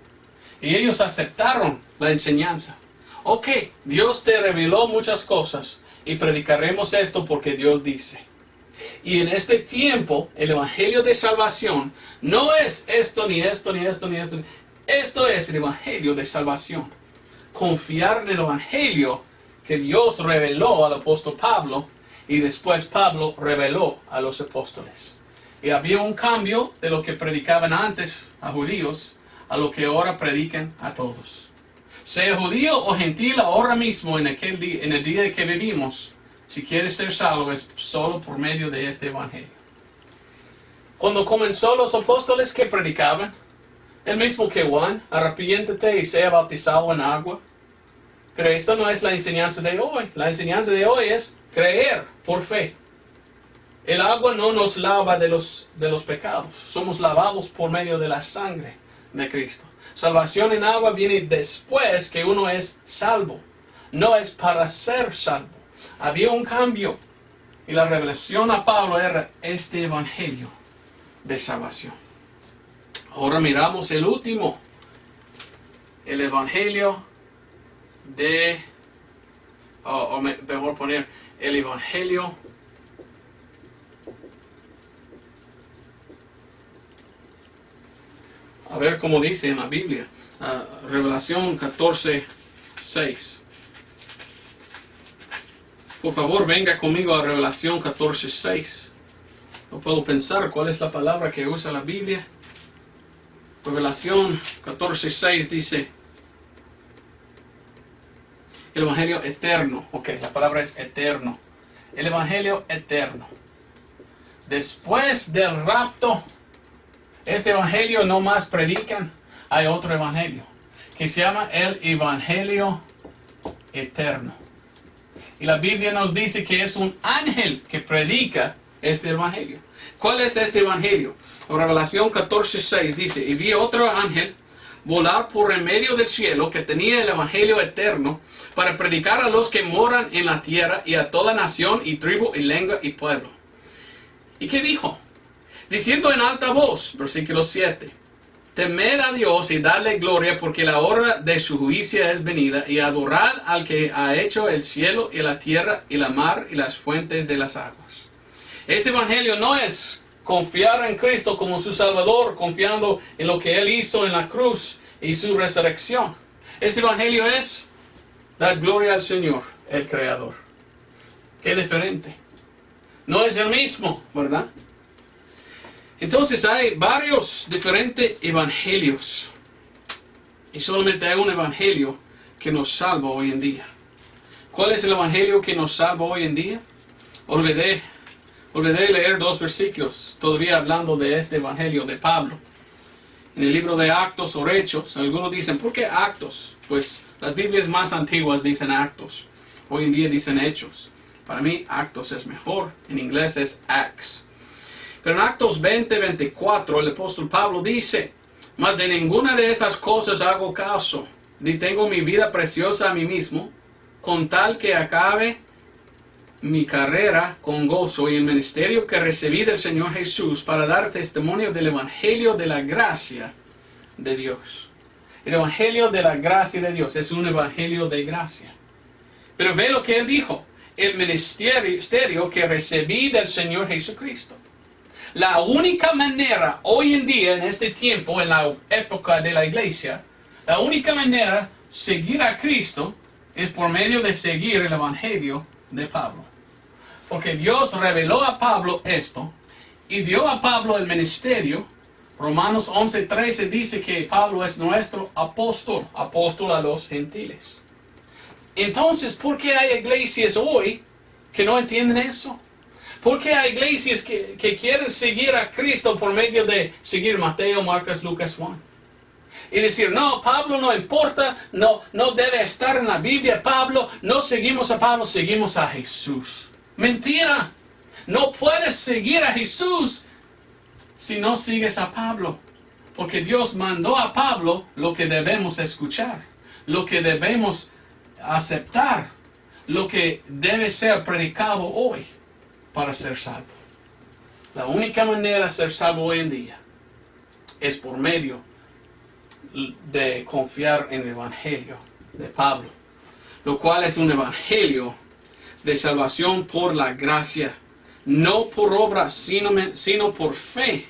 [SPEAKER 1] Y ellos aceptaron la enseñanza. Ok, Dios te reveló muchas cosas y predicaremos esto porque Dios dice. Y en este tiempo, el evangelio de salvación no es esto, ni esto, ni esto, ni esto. Esto es el evangelio de salvación. Confiar en el evangelio que Dios reveló al apóstol Pablo y después Pablo reveló a los apóstoles. Y había un cambio de lo que predicaban antes a judíos a lo que ahora predican a todos. Sea judío o gentil ahora mismo en el día que vivimos, si quieres ser salvo es solo por medio de este evangelio. Cuando comenzó los apóstoles que predicaban, el mismo que Juan, arrepiéntete y sea bautizado en agua. Pero esto no es la enseñanza de hoy. La enseñanza de hoy es creer por fe. El agua no nos lava de los pecados. Somos lavados por medio de la sangre de Cristo. Salvación en agua viene después que uno es salvo. No es para ser salvo. Había un cambio. Y la revelación a Pablo era este evangelio de salvación. Ahora miramos el último. El evangelio de... mejor poner el evangelio a ver cómo dice en la Biblia. Revelación 14:6. Por favor, venga conmigo a Revelación 14:6. No puedo pensar cuál es la palabra que usa la Biblia. Revelación 14:6 dice el evangelio eterno. Ok, la palabra es eterno. El evangelio eterno. Después del rapto, este evangelio no más predican. Hay otro evangelio que se llama el evangelio eterno. Y la Biblia nos dice que es un ángel que predica este evangelio. ¿Cuál es este evangelio? En Revelación 14:6 dice, y vi otro ángel volar por en medio del cielo que tenía el evangelio eterno para predicar a los que moran en la tierra y a toda nación y tribu y lengua y pueblo. ¿Y qué dijo? Diciendo en alta voz, versículo 7, temed a Dios y dadle gloria porque la hora de su juicio es venida y adorad al que ha hecho el cielo y la tierra y la mar y las fuentes de las aguas. Este evangelio no es confiar en Cristo como su Salvador, confiando en lo que Él hizo en la cruz y su resurrección. Este evangelio es dar gloria al Señor, el Creador. Qué diferente. No es el mismo, ¿verdad? Entonces hay varios diferentes evangelios. Y solamente hay un evangelio que nos salva hoy en día. ¿Cuál es el evangelio que nos salva hoy en día? Olvidé leer 2 versículos, todavía hablando de este evangelio de Pablo. En el libro de Actos o Hechos, algunos dicen, ¿por qué Actos? Pues las Biblias más antiguas dicen Actos. Hoy en día dicen Hechos. Para mí, Actos es mejor. En inglés es Acts. Pero en Actos 20:24 el apóstol Pablo dice, mas de ninguna de estas cosas hago caso, ni tengo mi vida preciosa a mí mismo, con tal que acabe mi carrera con gozo y el ministerio que recibí del Señor Jesús para dar testimonio del evangelio de la gracia de Dios. El evangelio de la gracia de Dios es un evangelio de gracia. Pero ve lo que él dijo, el ministerio que recibí del Señor Jesucristo. La única manera hoy en día, en este tiempo, en la época de la iglesia, la única manera de seguir a Cristo es por medio de seguir el Evangelio de Pablo. Porque Dios reveló a Pablo esto y dio a Pablo el ministerio. Romanos 11:13 dice que Pablo es nuestro apóstol a los gentiles. Entonces, ¿por qué hay iglesias hoy que no entienden eso? ¿Por qué hay iglesias que quieren seguir a Cristo por medio de seguir Mateo, Marcos, Lucas, Juan? Y decir, no, Pablo no importa, no debe estar en la Biblia, Pablo, no seguimos a Pablo, seguimos a Jesús. Mentira, no puedes seguir a Jesús si no sigues a Pablo. Porque Dios mandó a Pablo lo que debemos escuchar, lo que debemos aceptar, lo que debe ser predicado hoy para ser salvo. La única manera de ser salvo hoy en día es por medio de confiar en el Evangelio de Pablo, lo cual es un Evangelio de salvación por la gracia, no por obras, sino por fe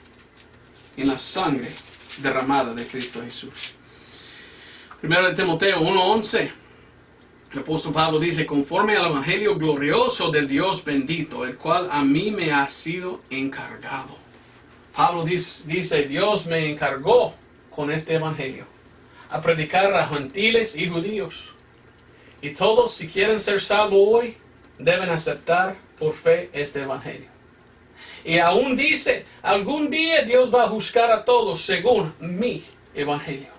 [SPEAKER 1] en la sangre derramada de Cristo Jesús. 1 Timoteo 1:11, el apóstol Pablo dice, conforme al Evangelio glorioso del Dios bendito, el cual a mí me ha sido encargado. Pablo dice, Dios me encargó con este Evangelio a predicar a gentiles y judíos. Y todos, si quieren ser salvos hoy, deben aceptar por fe este Evangelio. Y aún dice, algún día Dios va a juzgar a todos según mi Evangelio.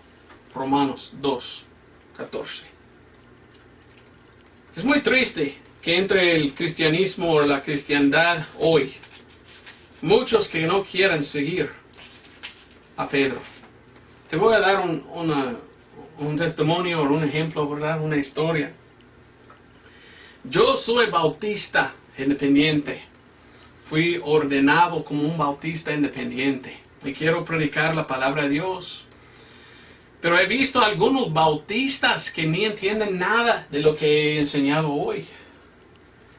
[SPEAKER 1] Romanos 2:14. Es muy triste que entre el cristianismo o la cristiandad hoy, muchos que no quieren seguir a Pedro. Te voy a dar un testimonio o un ejemplo, ¿verdad? Una historia. Yo soy bautista independiente. Fui ordenado como un bautista independiente. Y quiero predicar la palabra de Dios. Pero he visto algunos bautistas que ni entienden nada de lo que he enseñado hoy.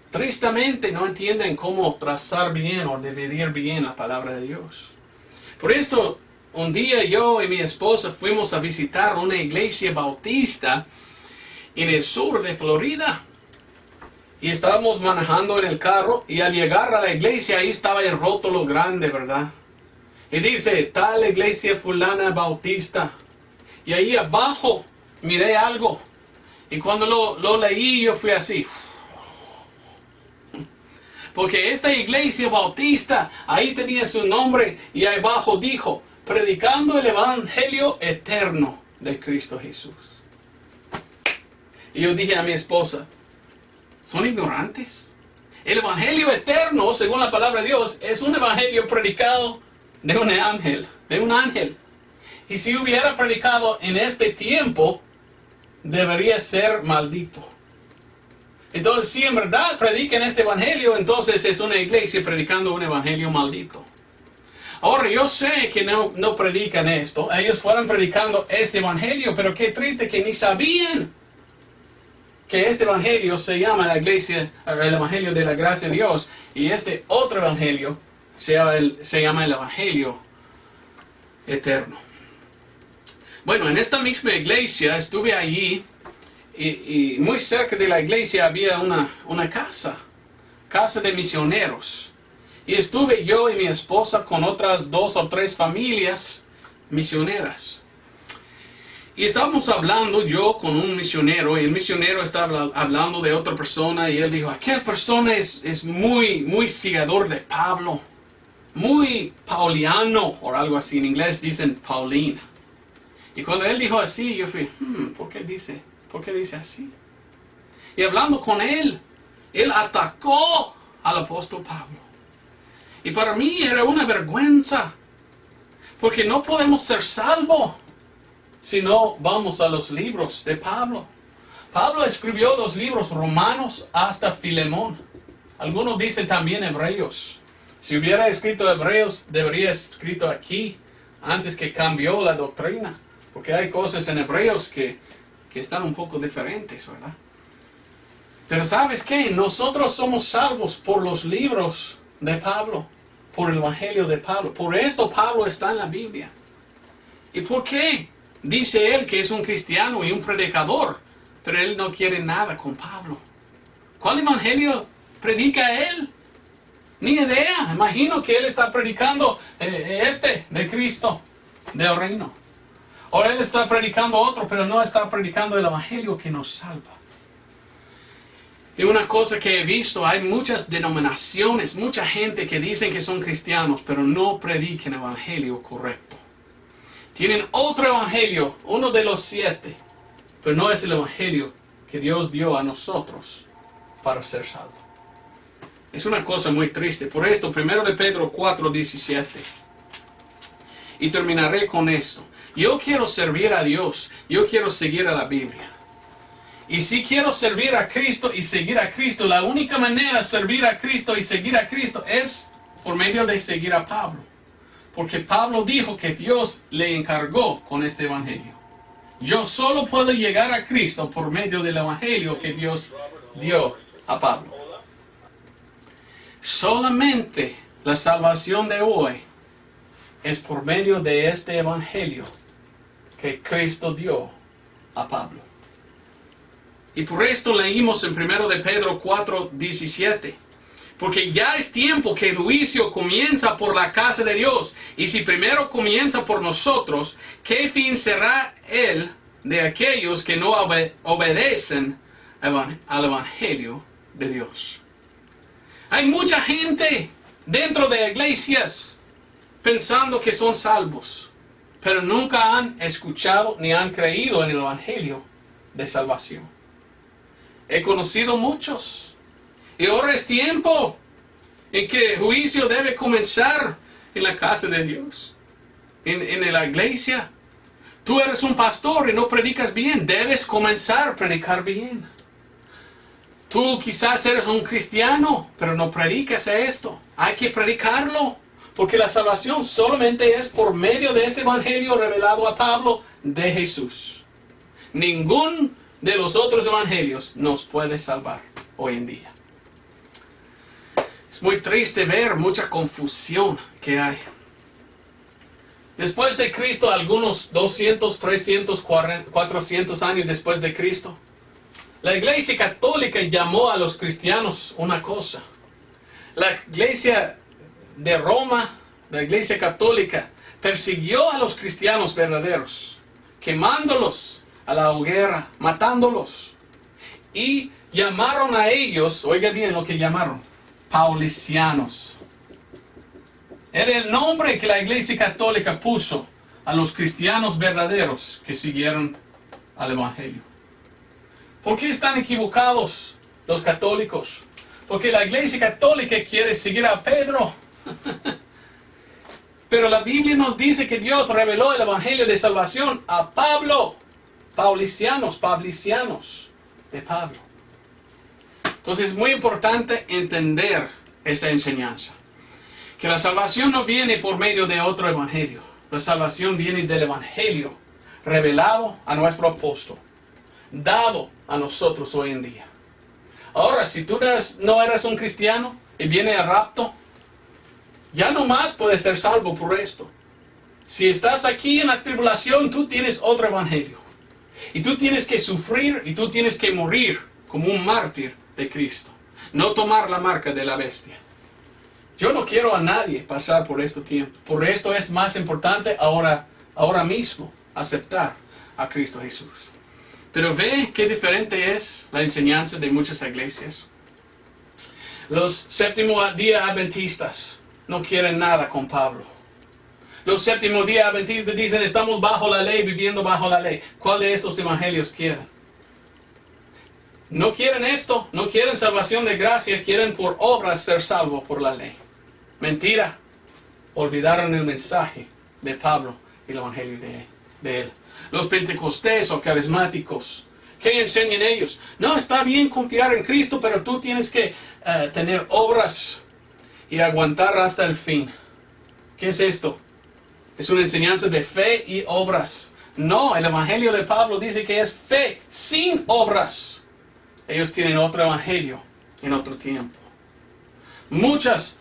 [SPEAKER 1] Tristemente no entienden cómo trazar bien o dividir bien la palabra de Dios. Por esto, un día yo y mi esposa fuimos a visitar una iglesia bautista en el sur de Florida. Y estábamos manejando en el carro y al llegar a la iglesia ahí estaba el rótulo grande, ¿verdad? Y dice, tal iglesia fulana bautista. Y ahí abajo miré algo. Y cuando lo leí yo fui así. Porque esta iglesia bautista, ahí tenía su nombre y ahí abajo dijo, predicando el Evangelio eterno de Cristo Jesús. Y yo dije a mi esposa, ¿son ignorantes? El Evangelio eterno, según la palabra de Dios, es un Evangelio predicado de un ángel. Y si hubiera predicado en este tiempo, debería ser maldito. Entonces, si en verdad predican este Evangelio, entonces es una iglesia predicando un Evangelio maldito. Ahora, yo sé que no predican esto. Ellos fueron predicando este Evangelio, pero qué triste que ni sabían que este Evangelio se llama la iglesia, el Evangelio de la gracia de Dios. Y este otro Evangelio se llama el Evangelio eterno. Bueno, en esta misma iglesia estuve allí y muy cerca de la iglesia había una casa de misioneros. Y estuve yo y mi esposa con otras 2 o 3 familias misioneras. Y estábamos hablando yo con un misionero y el misionero estaba hablando de otra persona y él dijo, aquella persona es muy seguidor de Pablo, muy pauliano o algo así, en inglés dicen Pauline. Y cuando él dijo así, yo fui, ¿por qué dice así? Y hablando con él atacó al apóstol Pablo. Y para mí era una vergüenza, porque no podemos ser salvos si no vamos a los libros de Pablo. Pablo escribió los libros Romanos hasta Filemón. Algunos dicen también Hebreos. Si hubiera escrito Hebreos, debería escrito aquí, antes que cambió la doctrina. Porque hay cosas en Hebreos que están un poco diferentes, ¿verdad? Pero ¿sabes qué? Nosotros somos salvos por los libros de Pablo. por el evangelio de Pablo. Por esto Pablo está en la Biblia. ¿Y por qué? Dice él que es un cristiano y un predicador, pero él no quiere nada con Pablo. ¿Cuál evangelio predica él? Ni idea. Imagino que él está predicando de Cristo, del reino. O él está predicando otro, pero no está predicando el evangelio que nos salva. Y una cosa que he visto, hay muchas denominaciones, mucha gente que dicen que son cristianos, pero no predican el evangelio correcto. Tienen otro evangelio, uno de los 7, pero no es el evangelio que Dios dio a nosotros para ser salvos. Es una cosa muy triste. Por esto, 1 de Pedro 4:17. Y terminaré con esto. Yo quiero servir a Dios. Yo quiero seguir a la Biblia. Y si quiero servir a Cristo y seguir a Cristo, la única manera de servir a Cristo y seguir a Cristo es por medio de seguir a Pablo. Porque Pablo dijo que Dios le encargó con este evangelio. Yo solo puedo llegar a Cristo por medio del evangelio que Dios dio a Pablo. Solamente la salvación de hoy es por medio de este evangelio que Cristo dio a Pablo. Y por esto leímos en 1 de Pedro 4:17. Porque ya es tiempo que el juicio comienza por la casa de Dios. Y si primero comienza por nosotros, ¿qué fin será él de aquellos que no obedecen al evangelio de Dios? Hay mucha gente dentro de iglesias pensando que son salvos, pero nunca han escuchado ni han creído en el evangelio de salvación. He conocido muchos. Y ahora es tiempo en que el juicio debe comenzar en la casa de Dios, en la iglesia. Tú eres un pastor y no predicas bien, debes comenzar a predicar bien. Tú quizás eres un cristiano, pero no predicas esto. Hay que predicarlo, porque la salvación solamente es por medio de este evangelio revelado a Pablo de Jesús. Ningún de los otros evangelios nos puede salvar hoy en día. Es muy triste ver mucha confusión que hay. Después de Cristo, algunos 200, 300, 400 años después de Cristo, la Iglesia Católica llamó a los cristianos una cosa. La Iglesia de Roma, la Iglesia Católica, persiguió a los cristianos verdaderos, quemándolos a la hoguera, matándolos. Y llamaron a ellos, oiga bien lo que llamaron, paulicianos. Era el nombre que la Iglesia Católica puso a los cristianos verdaderos que siguieron al Evangelio. ¿Por qué están equivocados los católicos? Porque la Iglesia Católica quiere seguir a Pedro. Pero la Biblia nos dice que Dios reveló el Evangelio de salvación a Pablo. Paulicianos de Pablo. Entonces es muy importante entender esta enseñanza. Que la salvación no viene por medio de otro evangelio. La salvación viene del evangelio revelado a nuestro apóstol, dado a nosotros hoy en día. Ahora, si tú no eres un cristiano y viene el rapto, ya no más puedes ser salvo por esto. Si estás aquí en la tribulación, tú tienes otro evangelio. Y tú tienes que sufrir y tú tienes que morir como un mártir de Cristo. No tomar la marca de la bestia. Yo no quiero a nadie pasar por este tiempo. Por esto es más importante ahora mismo aceptar a Cristo Jesús. Pero ve qué diferente es la enseñanza de muchas iglesias. Los séptimo día adventistas no quieren nada con Pablo. Los séptimo día adventistas dicen estamos bajo la ley, viviendo bajo la ley. ¿Cuál de estos evangelios quieren? No quieren esto, no quieren salvación de gracia, quieren por obras ser salvos por la ley. Mentira. Olvidaron el mensaje de Pablo y el evangelio de él. Los pentecostés o carismáticos, ¿qué enseñan ellos? No, está bien confiar en Cristo, pero tú tienes que tener obras y aguantar hasta el fin. ¿Qué es esto? Es una enseñanza de fe y obras. No, el evangelio de Pablo dice que es fe sin obras. Ellos tienen otro evangelio en otro tiempo. Muchas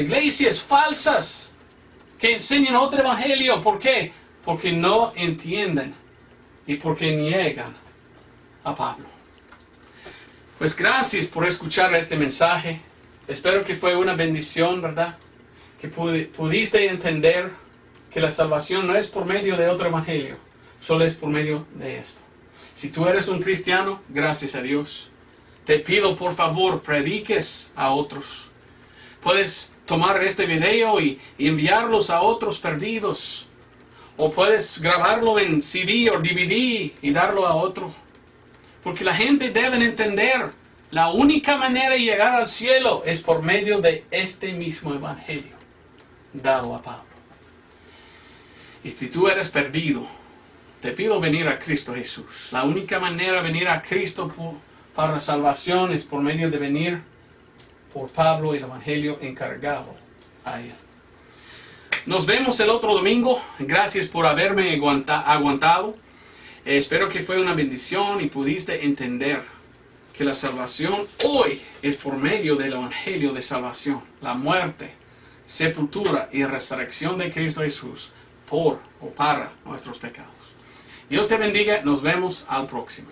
[SPEAKER 1] iglesias falsas que enseñan otro evangelio. ¿Por qué? Porque no entienden y porque niegan a Pablo. Pues gracias por escuchar este mensaje. Espero que fue una bendición, ¿verdad? Que pudiste entender que la salvación no es por medio de otro evangelio, solo es por medio de esto. Si tú eres un cristiano, gracias a Dios. Te pido por favor, prediques a otros. Puedes tomar este video y enviarlos a otros perdidos. O puedes grabarlo en CD o DVD y darlo a otro. Porque la gente debe entender, la única manera de llegar al cielo es por medio de este mismo evangelio dado a Pablo. Y si tú eres perdido, te pido venir a Cristo Jesús. La única manera de venir a Cristo para la salvación es por medio de venir por Pablo y el evangelio encargado a él. Nos vemos el otro domingo. Gracias por haberme aguantado. Espero que fue una bendición y pudiste entender que la salvación hoy es por medio del evangelio de salvación. La muerte, sepultura y resurrección de Cristo Jesús por o para nuestros pecados. Dios te bendiga. Nos vemos al próximo.